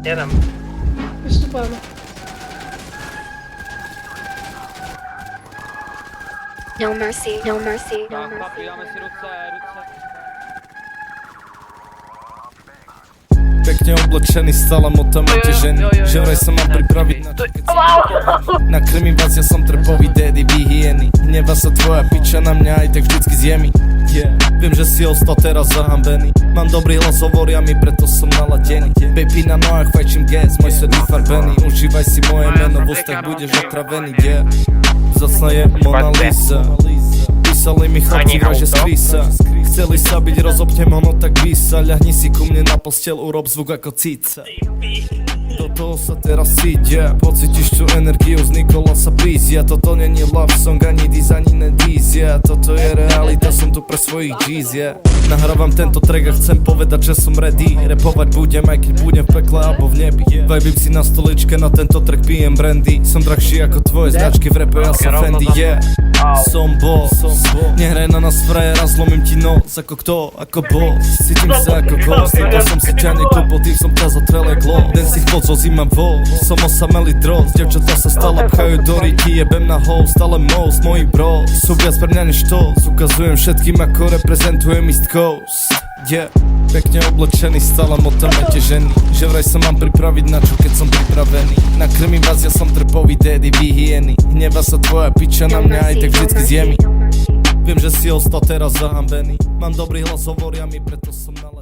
Jedem. Vystupujeme. No mercy, no mercy, no Tak, mercy. chlapi, dáme si ruce. Pekne oblečený, stále motam a tie ženy. Že vraj sa mám pripraviť na to, keď nakrmím vás, ja som trpový daddy, vy hyeny. Hneva sa tvoja piča na mňa, aj tak vždycky zjemi. Viem, že si ostal teraz zahambený. Mám dobrý hlas, hovoria mi, preto som naladený. Baby na nohách, fajčím gas, môj svet vyfarbený. Užívaj si moje meno, v ústach budeš otravený. Vzácna je Mona Lisa. Písali mi chlapci, že skrísa. Chceli sa byť, rozopnem ono, tak vísa. Ľahni si ku mne na posteľ, urob zvuk ako cica. Do toho sa teraz cítia. Pocítiš tú energiu z Nikolasa Pízia. Toto není love song, ani diss, ani nedízia. Toto je realita, som tu pre svojich G's, yeah. Nahrávam tento track a chcem povedať, že som ready. Repovať budem, aj keď budem v pekle alebo v nebi. Vibím si na stoličke, na tento track pijem brandy. Som drahší ako tvoje značky v rape, ja som Fendi, yeah. Som boss, nehraj na nás frajera, zlomím ti nos ako kto, ako boss. Cítim sa ako ghost, iba som si ťa nekúpil, tým som ťa zotrel jak glow. Den si chod zo zima vo, som osamelý drog. Devčatá sa stále pchajú do ryti, jebem na host, ale most, moji bro sú viac pre mňa než to. Ukazujem všetkým ako reprezentujem East Coast, yeah. Pekne oblečený, stále motam a tie ženy. Že vraj sa mám pripraviť na čo, keď som pripravený. Nakrmím vás, ja som trpový daddy, vy hyeny. Hneva sa tvoja piča na mňa, aj tak vždycky zjemi. Viem, že si ostal teraz zahambený. Mám dobrý hlas, hovoria mi, preto som naladený.